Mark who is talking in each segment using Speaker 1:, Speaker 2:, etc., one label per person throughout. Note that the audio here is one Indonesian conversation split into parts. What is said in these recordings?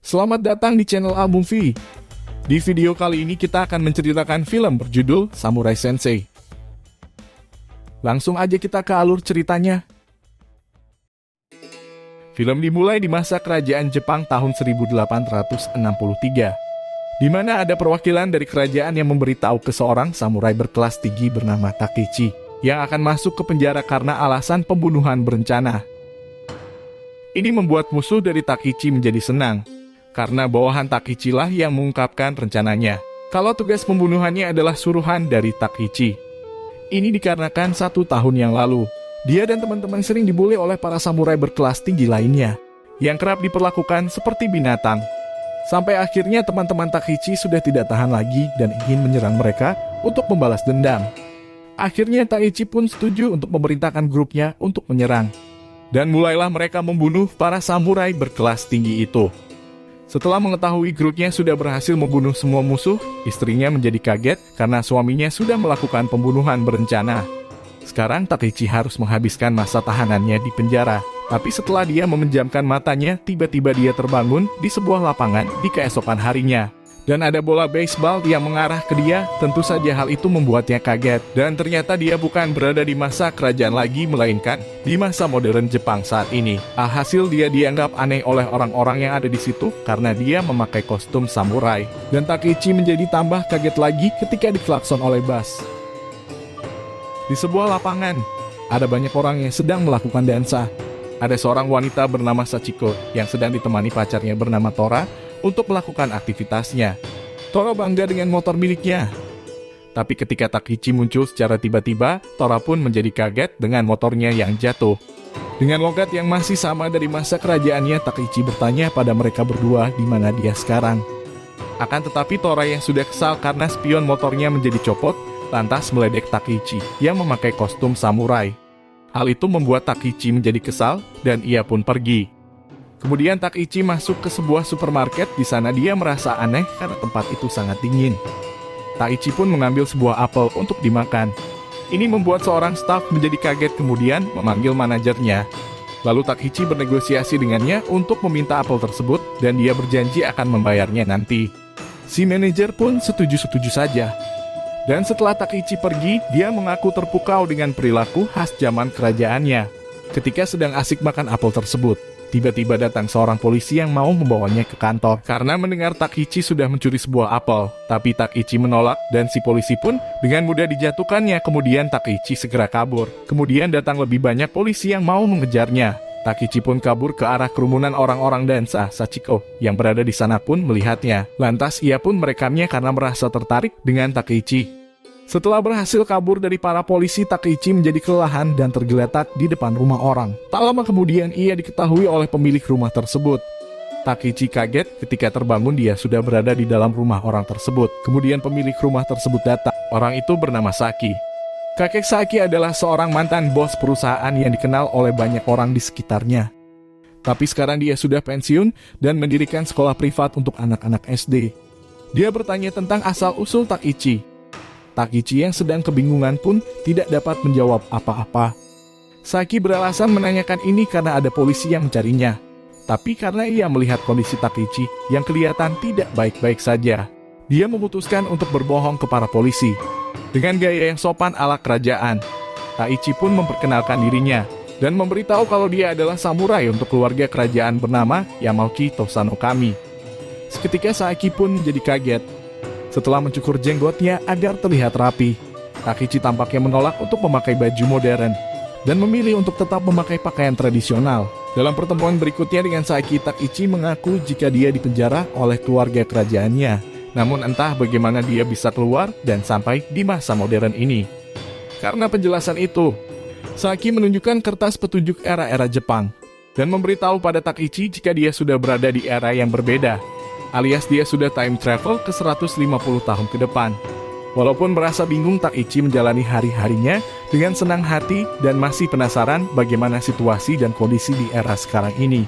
Speaker 1: Selamat datang di channel Almovie. Di video kali ini kita akan menceritakan film berjudul Samurai Sensei. Langsung aja kita ke alur ceritanya. Film dimulai di masa kerajaan Jepang tahun 1863, di mana ada perwakilan dari kerajaan yang memberitahu ke seorang samurai berkelas tinggi bernama Takechi yang akan masuk ke penjara karena alasan pembunuhan berencana. Ini membuat musuh dari Takechi menjadi senang, karena bawahan Takechi lah yang mengungkapkan rencananya kalau tugas pembunuhannya adalah suruhan dari Takechi. Ini dikarenakan 1 tahun yang lalu, dia dan teman-teman sering dibully oleh para samurai berkelas tinggi lainnya, yang kerap diperlakukan seperti binatang. Sampai akhirnya teman-teman Takechi sudah tidak tahan lagi dan ingin menyerang mereka untuk membalas dendam. Akhirnya Takechi pun setuju untuk memerintahkan grupnya untuk menyerang. Dan mulailah mereka membunuh para samurai berkelas tinggi itu. Setelah mengetahui grupnya sudah berhasil membunuh semua musuh, istrinya menjadi kaget karena suaminya sudah melakukan pembunuhan berencana. Sekarang Takechi harus menghabiskan masa tahanannya di penjara. Tapi setelah dia memejamkan matanya, tiba-tiba dia terbangun di sebuah lapangan di keesokan harinya. Dan ada bola baseball yang mengarah ke dia. Tentu saja hal itu membuatnya kaget. Dan ternyata dia bukan berada di masa kerajaan lagi, melainkan di masa modern Jepang saat ini. Alhasil dia dianggap aneh oleh orang-orang yang ada di situ karena dia memakai kostum samurai. Dan Takechi menjadi tambah kaget lagi ketika diklakson oleh bus. Di sebuah lapangan, ada banyak orang yang sedang melakukan dansa. Ada seorang wanita bernama Sachiko yang sedang ditemani pacarnya bernama Tora untuk melakukan aktivitasnya. Tora bangga dengan motor miliknya. Tapi ketika Takechi muncul secara tiba-tiba, Tora pun menjadi kaget dengan motornya yang jatuh. Dengan logat yang masih sama dari masa kerajaannya, Takechi bertanya pada mereka berdua di mana dia sekarang. Akan tetapi Tora yang sudah kesal karena spion motornya menjadi copot, lantas meledek Takechi yang memakai kostum samurai. Hal itu membuat Takechi menjadi kesal dan ia pun pergi. Kemudian Takechi masuk ke sebuah supermarket. Di sana dia merasa aneh karena tempat itu sangat dingin. Takechi pun mengambil sebuah apel untuk dimakan. Ini membuat seorang staf menjadi kaget kemudian memanggil manajernya. Lalu Takechi bernegosiasi dengannya untuk meminta apel tersebut dan dia berjanji akan membayarnya nanti. Si manajer pun setuju-setuju saja. Dan setelah Takechi pergi, dia mengaku terpukau dengan perilaku khas zaman kerajaannya. Ketika sedang asik makan apel tersebut, tiba-tiba datang seorang polisi yang mau membawanya ke kantor karena mendengar Takechi sudah mencuri sebuah apel. Tapi Takechi menolak dan si polisi pun dengan mudah dijatuhkannya. Kemudian Takechi segera kabur. Kemudian datang lebih banyak polisi yang mau mengejarnya. Takechi pun kabur ke arah kerumunan orang-orang dansa. Sachiko yang berada di sana pun melihatnya. Lantas ia pun merekamnya karena merasa tertarik dengan Takechi. Setelah berhasil kabur dari para polisi, Takechi menjadi kelelahan dan tergeletak di depan rumah orang. Tak lama kemudian ia diketahui oleh pemilik rumah tersebut. Takechi kaget ketika terbangun dia sudah berada di dalam rumah orang tersebut. Kemudian pemilik rumah tersebut datang. Orang itu bernama Saki. Kakek Saki adalah seorang mantan bos perusahaan yang dikenal oleh banyak orang di sekitarnya. Tapi sekarang dia sudah pensiun dan mendirikan sekolah privat untuk anak-anak SD. Dia bertanya tentang asal-usul Takechi. Takechi yang sedang kebingungan pun tidak dapat menjawab apa-apa. Saki beralasan menanyakan ini karena ada polisi yang mencarinya. Tapi karena ia melihat kondisi Takechi yang kelihatan tidak baik-baik saja, dia memutuskan untuk berbohong ke para polisi. Dengan gaya yang sopan ala kerajaan, Takechi pun memperkenalkan dirinya dan memberitahu kalau dia adalah samurai untuk keluarga kerajaan bernama Yamauchi Tosanokami. Seketika Saki pun menjadi kaget. Setelah mencukur jenggotnya agar terlihat rapi, Takechi tampaknya menolak untuk memakai baju modern dan memilih untuk tetap memakai pakaian tradisional. Dalam pertemuan berikutnya dengan Saki, Takechi mengaku jika dia dipenjara oleh keluarga kerajaannya. Namun entah bagaimana dia bisa keluar dan sampai di masa modern ini. Karena penjelasan itu, Saki menunjukkan kertas petunjuk era-era Jepang dan memberitahu pada Takechi jika dia sudah berada di era yang berbeda, alias dia sudah time travel ke 150 tahun ke depan. Walaupun merasa bingung, Takechi menjalani hari-harinya dengan senang hati dan masih penasaran bagaimana situasi dan kondisi di era sekarang ini.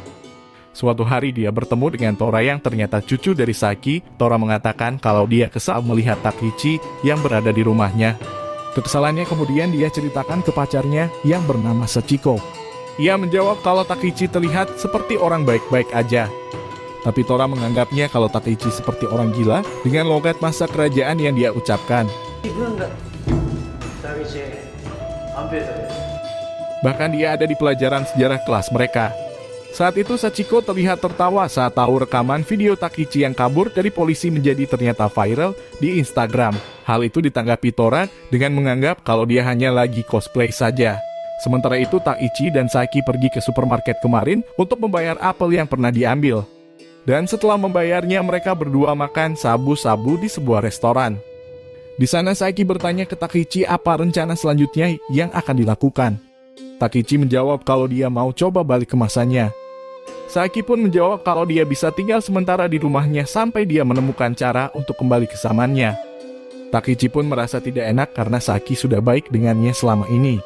Speaker 1: Suatu hari dia bertemu dengan Tora yang ternyata cucu dari Saki. Tora mengatakan kalau dia kesal melihat Takechi yang berada di rumahnya. Kekesalannya kemudian dia ceritakan ke pacarnya yang bernama Sachiko. Ia menjawab kalau Takechi terlihat seperti orang baik-baik aja. Tapi Tora menganggapnya kalau Takeichi seperti orang gila dengan logat masa kerajaan yang dia ucapkan. Bahkan dia ada di pelajaran sejarah kelas mereka. Saat itu Sachiko terlihat tertawa saat tahu rekaman video Takeichi yang kabur dari polisi menjadi ternyata viral di Instagram. Hal itu ditanggapi Tora dengan menganggap kalau dia hanya lagi cosplay saja. Sementara itu Takeichi dan Saiki pergi ke supermarket kemarin untuk membayar apel yang pernah diambil. Dan setelah membayarnya mereka berdua makan sabu-sabu di sebuah restoran. Di sana Saiki bertanya ke Takeichi apa rencana selanjutnya yang akan dilakukan. Takeichi menjawab kalau dia mau coba balik ke masanya. Saiki pun menjawab kalau dia bisa tinggal sementara di rumahnya sampai dia menemukan cara untuk kembali ke zamannya. Takeichi pun merasa tidak enak karena Saiki sudah baik dengannya selama ini.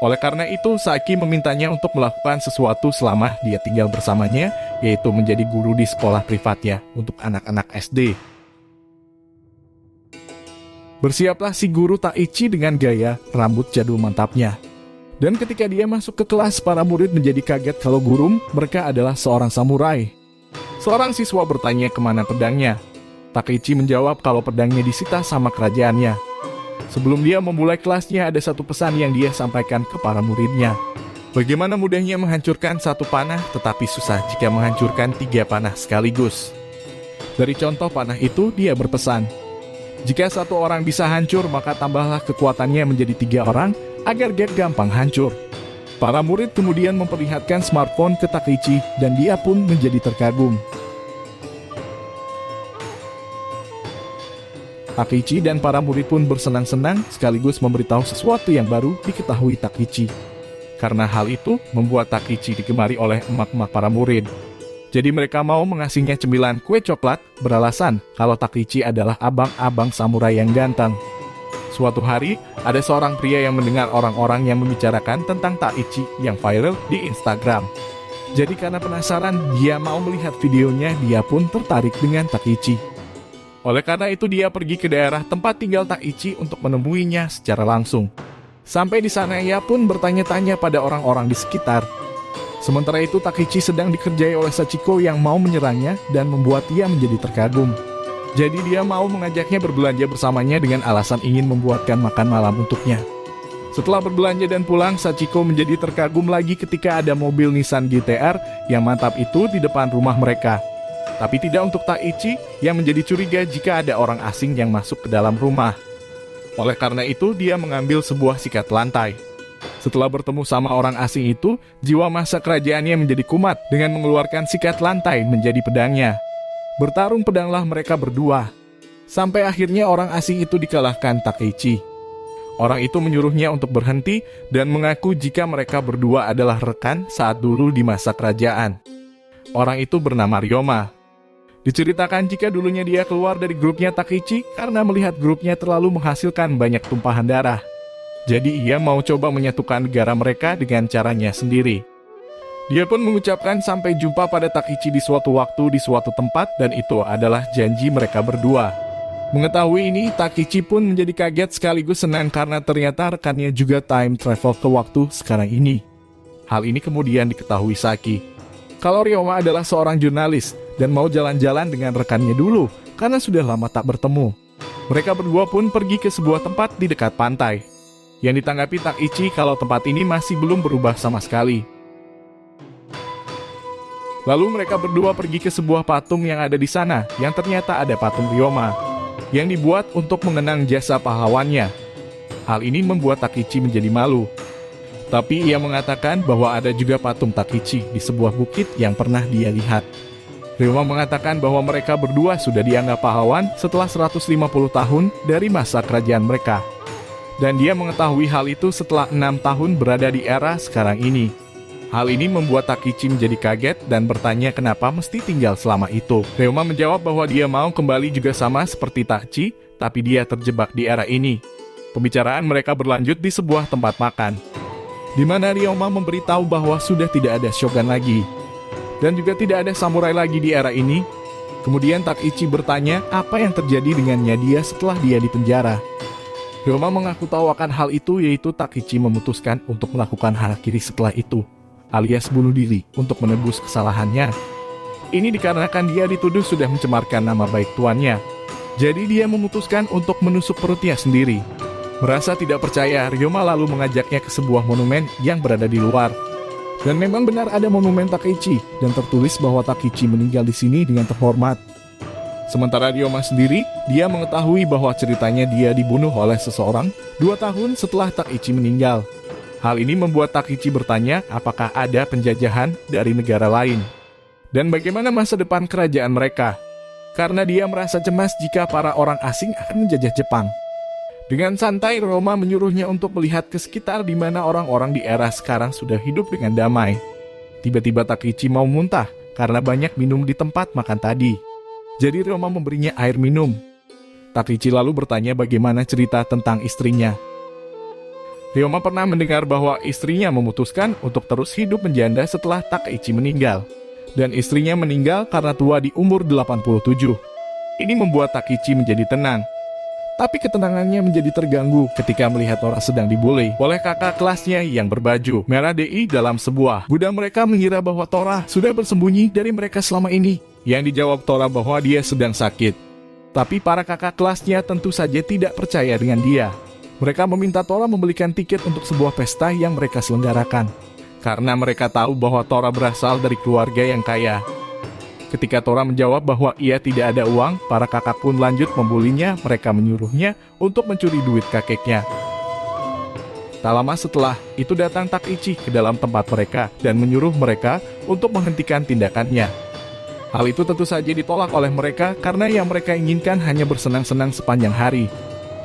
Speaker 1: Oleh karena itu, Saiki memintanya untuk melakukan sesuatu selama dia tinggal bersamanya, yaitu menjadi guru di sekolah privatnya untuk anak-anak SD. Bersiaplah si guru Takeichi dengan gaya rambut jadul mantapnya. Dan ketika dia masuk ke kelas, para murid menjadi kaget kalau guru mereka adalah seorang samurai. Seorang siswa bertanya kemana pedangnya. Takeichi menjawab kalau pedangnya disita sama kerajaannya. Sebelum dia memulai kelasnya, ada satu pesan yang dia sampaikan ke para muridnya. Bagaimana mudahnya menghancurkan satu panah, tetapi susah jika menghancurkan 3 panah sekaligus. Dari contoh panah itu, dia berpesan, jika satu orang bisa hancur, maka tambahlah kekuatannya menjadi 3 orang, agar gak gampang hancur. Para murid kemudian memperlihatkan smartphone ke Takeichi dan dia pun menjadi terkagum. Takeichi dan para murid pun bersenang-senang sekaligus memberitahu sesuatu yang baru diketahui Takeichi. Karena hal itu membuat Takeichi digemari oleh emak-emak para murid. Jadi mereka mau mengasihnya cemilan kue coklat beralasan kalau Takeichi adalah abang-abang samurai yang ganteng. Suatu hari, ada seorang pria yang mendengar orang-orang yang membicarakan tentang Takeichi yang viral di Instagram. Jadi karena penasaran, dia mau melihat videonya, dia pun tertarik dengan Takeichi. Oleh karena itu dia pergi ke daerah tempat tinggal Takeichi untuk menemuinya secara langsung. Sampai di sana ia pun bertanya-tanya pada orang-orang di sekitar. Sementara itu Takeichi sedang dikerjai oleh Sachiko yang mau menyerangnya dan membuat dia menjadi terkagum. Jadi dia mau mengajaknya berbelanja bersamanya dengan alasan ingin membuatkan makan malam untuknya. Setelah berbelanja dan pulang, Sachiko menjadi terkagum lagi ketika ada mobil Nissan GT-R yang mantap itu di depan rumah mereka. Tapi tidak untuk Takeichi yang menjadi curiga jika ada orang asing yang masuk ke dalam rumah. Oleh karena itu, dia mengambil sebuah sikat lantai. Setelah bertemu sama orang asing itu, jiwa masa kerajaannya menjadi kumat dengan mengeluarkan sikat lantai menjadi pedangnya. Bertarung pedanglah mereka berdua. Sampai akhirnya orang asing itu dikalahkan Takeichi. Orang itu menyuruhnya untuk berhenti dan mengaku jika mereka berdua adalah rekan saat dulu di masa kerajaan. Orang itu bernama Ryoma. Diceritakan jika dulunya dia keluar dari grupnya Takeichi karena melihat grupnya terlalu menghasilkan banyak tumpahan darah. Jadi ia mau coba menyatukan negara mereka dengan caranya sendiri. Dia pun mengucapkan sampai jumpa pada Takeichi di suatu waktu di suatu tempat dan itu adalah janji mereka berdua. Mengetahui ini, Takeichi pun menjadi kaget sekaligus senang karena ternyata rekannya juga time travel ke waktu sekarang ini. Hal ini kemudian diketahui Saki. Kalau Ryoma adalah seorang jurnalis dan mau jalan-jalan dengan rekannya dulu karena sudah lama tak bertemu. Mereka berdua pun pergi ke sebuah tempat di dekat pantai. Yang ditanggapi Takeichi kalau tempat ini masih belum berubah sama sekali. Lalu mereka berdua pergi ke sebuah patung yang ada di sana, yang ternyata ada patung Ryoma, yang dibuat untuk mengenang jasa pahlawannya. Hal ini membuat Takeichi menjadi malu. Tapi ia mengatakan bahwa ada juga patung Takeichi di sebuah bukit yang pernah dia lihat. Ryoma mengatakan bahwa mereka berdua sudah dianggap pahlawan setelah 150 tahun dari masa kerajaan mereka. Dan dia mengetahui hal itu setelah 6 tahun berada di era sekarang ini. Hal ini membuat Takeichi menjadi kaget dan bertanya kenapa mesti tinggal selama itu. Ryoma menjawab bahwa dia mau kembali juga sama seperti Takeichi, tapi dia terjebak di era ini. Pembicaraan mereka berlanjut di sebuah tempat makan, di mana Ryoma memberitahu bahwa sudah tidak ada shogun lagi, dan juga tidak ada samurai lagi di era ini. Kemudian Takeichi bertanya apa yang terjadi dengannya dia setelah dia dipenjara. Ryoma mengaku tahu akan hal itu, yaitu Takeichi memutuskan untuk melakukan harakiri setelah itu, alias bunuh diri untuk menebus kesalahannya. Ini dikarenakan dia dituduh sudah mencemarkan nama baik tuannya. Jadi dia memutuskan untuk menusuk perutnya sendiri. Merasa tidak percaya, Ryoma lalu mengajaknya ke sebuah monumen yang berada di luar. Dan memang benar ada monumen Takeichi, dan tertulis bahwa Takeichi meninggal di sini dengan terhormat. Sementara Ryoma sendiri, dia mengetahui bahwa ceritanya dia dibunuh oleh seseorang 2 tahun setelah Takeichi meninggal. Hal ini membuat Takeichi bertanya apakah ada penjajahan dari negara lain. Dan bagaimana masa depan kerajaan mereka? Karena dia merasa cemas jika para orang asing akan menjajah Jepang. Dengan santai, Ryoma menyuruhnya untuk melihat ke sekitar di mana orang-orang di era sekarang sudah hidup dengan damai. Tiba-tiba Takeichi mau muntah karena banyak minum di tempat makan tadi. Jadi Ryoma memberinya air minum. Takeichi lalu bertanya bagaimana cerita tentang istrinya. Ryoma pernah mendengar bahwa istrinya memutuskan untuk terus hidup menjanda setelah Takeichi meninggal. Dan istrinya meninggal karena tua di umur 87. Ini membuat Takeichi menjadi tenang. Tapi ketenangannya menjadi terganggu ketika melihat Tora sedang dibully oleh kakak kelasnya yang berbaju merah DI dalam sebuah gudang. Mereka mengira bahwa Tora sudah bersembunyi dari mereka selama ini. Yang dijawab Tora bahwa dia sedang sakit. Tapi para kakak kelasnya tentu saja tidak percaya dengan dia. Mereka meminta Tora membelikan tiket untuk sebuah pesta yang mereka selenggarakan. Karena mereka tahu bahwa Tora berasal dari keluarga yang kaya. Ketika Tora menjawab bahwa ia tidak ada uang, para kakak pun lanjut membulinya. Mereka menyuruhnya untuk mencuri duit kakeknya. Tak lama setelah itu datang Takeichi ke dalam tempat mereka dan menyuruh mereka untuk menghentikan tindakannya. Hal itu tentu saja ditolak oleh mereka karena yang mereka inginkan hanya bersenang-senang sepanjang hari.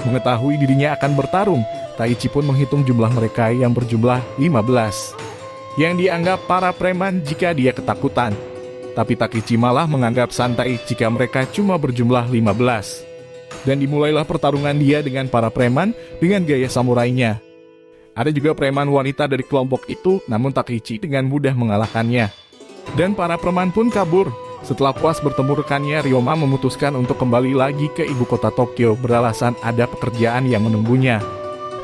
Speaker 1: Mengetahui dirinya akan bertarung, Takeichi pun menghitung jumlah mereka yang berjumlah 15. Yang dianggap para preman jika dia ketakutan. Tapi Takeichi malah menganggap santai jika mereka cuma berjumlah 15. Dan dimulailah pertarungan dia dengan para preman dengan gaya samurainya. Ada juga preman wanita dari kelompok itu, namun Takeichi dengan mudah mengalahkannya. Dan para preman pun kabur. Setelah puas bertemu rekannya, Ryoma memutuskan untuk kembali lagi ke ibu kota Tokyo beralasan ada pekerjaan yang menunggunya.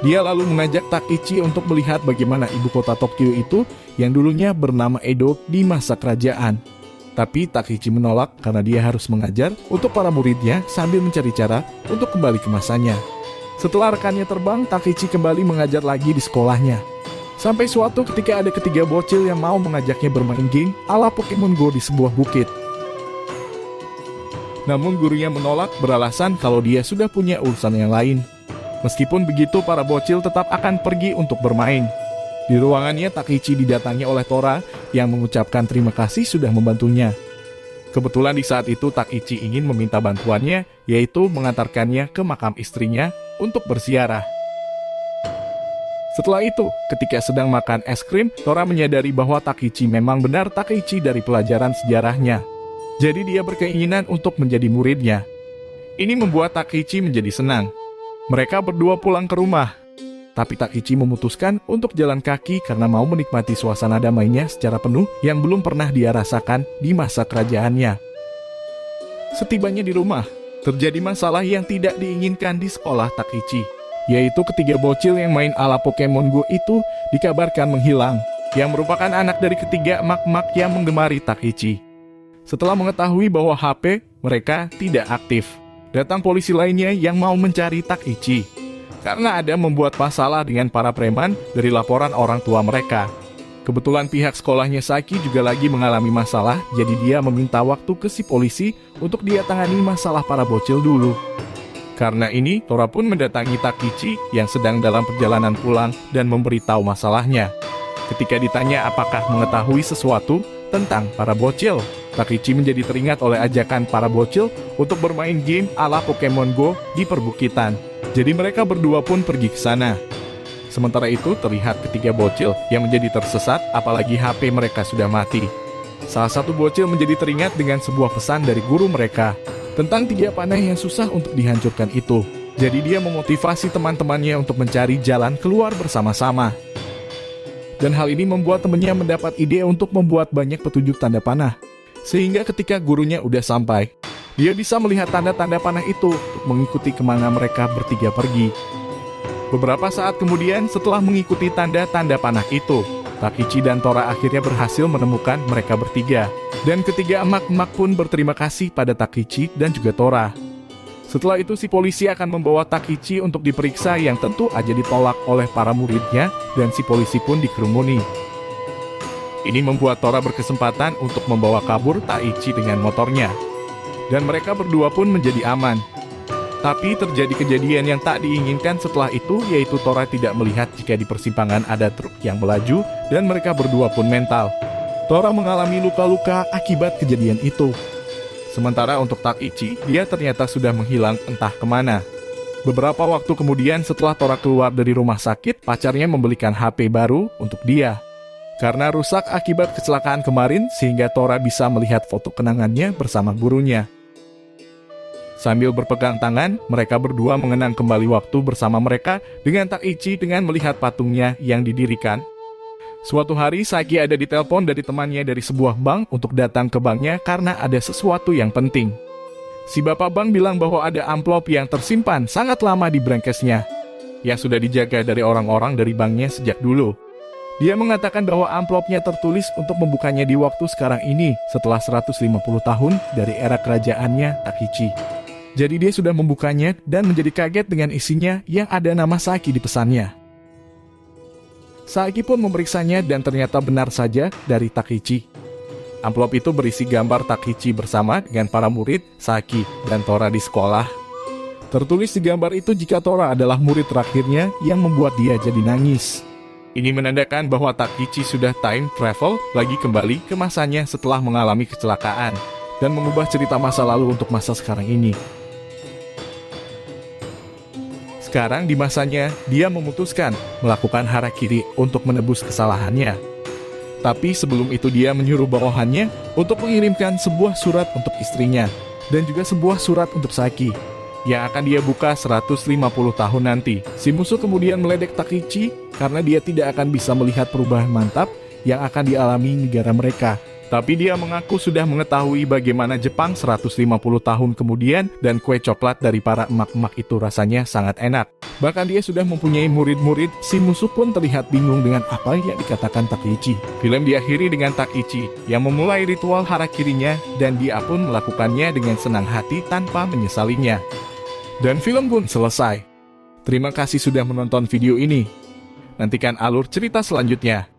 Speaker 1: Dia lalu mengajak Takeichi untuk melihat bagaimana ibu kota Tokyo itu yang dulunya bernama Edo di masa kerajaan. Tapi Takeichi menolak karena dia harus mengajar untuk para muridnya sambil mencari cara untuk kembali ke masanya. Setelah rekannya terbang, Takeichi kembali mengajar lagi di sekolahnya. Sampai suatu ketika ada ketiga bocil yang mau mengajaknya bermain game ala Pokemon Go di sebuah bukit. Namun gurunya menolak beralasan kalau dia sudah punya urusan yang lain. Meskipun begitu, para bocil tetap akan pergi untuk bermain. Di ruangannya, Takeichi didatangi oleh Tora yang mengucapkan terima kasih sudah membantunya. Kebetulan di saat itu Takeichi ingin meminta bantuannya, yaitu mengantarkannya ke makam istrinya untuk berziarah. Setelah itu, ketika sedang makan es krim, Tora menyadari bahwa Takeichi memang benar Takeichi dari pelajaran sejarahnya. Jadi dia berkeinginan untuk menjadi muridnya. Ini membuat Takeichi menjadi senang. Mereka berdua pulang ke rumah. Tapi Takeichi memutuskan untuk jalan kaki karena mau menikmati suasana damainya secara penuh yang belum pernah dia rasakan di masa kerajaannya. Setibanya di rumah, terjadi masalah yang tidak diinginkan di sekolah Takeichi, yaitu ketiga bocil yang main ala Pokemon Go itu dikabarkan menghilang, yang merupakan anak dari ketiga emak-emak yang menggemari Takeichi. Setelah mengetahui bahwa HP mereka tidak aktif, datang polisi lainnya yang mau mencari Takeichi. Karena ada membuat masalah dengan para preman dari laporan orang tua mereka. Kebetulan pihak sekolahnya Saki juga lagi mengalami masalah, jadi dia meminta waktu ke si polisi untuk dia tangani masalah para bocil dulu. Karena ini, Tora pun mendatangi Takeichi yang sedang dalam perjalanan pulang dan memberitahu masalahnya. Ketika ditanya apakah mengetahui sesuatu tentang para bocil, Takeichi menjadi teringat oleh ajakan para bocil untuk bermain game ala Pokemon Go di perbukitan. Jadi mereka berdua pun pergi ke sana. Sementara itu terlihat ketiga bocil yang menjadi tersesat apalagi HP mereka sudah mati. Salah satu bocil menjadi teringat dengan sebuah pesan dari guru mereka tentang 3 panah yang susah untuk dihancurkan itu. Jadi dia memotivasi teman-temannya untuk mencari jalan keluar bersama-sama. Dan hal ini membuat temannya mendapat ide untuk membuat banyak petunjuk tanda panah. Sehingga ketika gurunya udah sampai, dia bisa melihat tanda-tanda panah itu untuk mengikuti kemana mereka bertiga pergi. Beberapa saat kemudian setelah mengikuti tanda-tanda panah itu, Takeichi dan Tora akhirnya berhasil menemukan mereka bertiga. Dan ketiga emak-emak pun berterima kasih pada Takichi dan juga Tora. Setelah itu si polisi akan membawa Takichi untuk diperiksa yang tentu aja ditolak oleh para muridnya dan si polisi pun dikerumuni. Ini membuat Tora berkesempatan untuk membawa kabur Takichi dengan motornya. Dan mereka berdua pun menjadi aman. Tapi terjadi kejadian yang tak diinginkan setelah itu, yaitu Tora tidak melihat jika di persimpangan ada truk yang melaju dan mereka berdua pun mental. Tora mengalami luka-luka akibat kejadian itu. Sementara untuk Takichi, dia ternyata sudah menghilang entah kemana. Beberapa waktu kemudian setelah Tora keluar dari rumah sakit, pacarnya membelikan HP baru untuk dia. Karena rusak akibat kecelakaan kemarin, sehingga Tora bisa melihat foto kenangannya bersama gurunya. Sambil berpegang tangan, mereka berdua mengenang kembali waktu bersama mereka dengan Takichi dengan melihat patungnya yang didirikan. Suatu hari, Saiki ada ditelepon dari temannya dari sebuah bank untuk datang ke banknya karena ada sesuatu yang penting. Si bapak bank bilang bahwa ada amplop yang tersimpan sangat lama di brankesnya, yang sudah dijaga dari orang-orang dari banknya sejak dulu. Dia mengatakan bahwa amplopnya tertulis untuk membukanya di waktu sekarang ini setelah 150 tahun dari era kerajaannya Takichi. Jadi dia sudah membukanya dan menjadi kaget dengan isinya yang ada nama Saiki di pesannya. Saiki pun memeriksanya dan ternyata benar saja dari Takichi. Amplop itu berisi gambar Takichi bersama dengan para murid, Saiki, dan Tora di sekolah. Tertulis di gambar itu jika Tora adalah murid terakhirnya yang membuat dia jadi nangis. Ini menandakan bahwa Takichi sudah time travel lagi kembali ke masanya setelah mengalami kecelakaan dan mengubah cerita masa lalu untuk masa sekarang ini. Sekarang di masanya, dia memutuskan melakukan harakiri untuk menebus kesalahannya. Tapi sebelum itu dia menyuruh bawahannya untuk mengirimkan sebuah surat untuk istrinya dan juga sebuah surat untuk Saiki yang akan dia buka 150 tahun nanti. Si musuh kemudian meledek Takichi karena dia tidak akan bisa melihat perubahan mantap yang akan dialami negara mereka. Tapi dia mengaku sudah mengetahui bagaimana Jepang 150 tahun kemudian dan kue coklat dari para emak-emak itu rasanya sangat enak. Bahkan dia sudah mempunyai murid-murid, si musuh pun terlihat bingung dengan apa yang dikatakan Takichi. Film diakhiri dengan Takichi yang memulai ritual harakirinya dan dia pun melakukannya dengan senang hati tanpa menyesalinya. Dan film pun selesai. Terima kasih sudah menonton video ini. Nantikan alur cerita selanjutnya.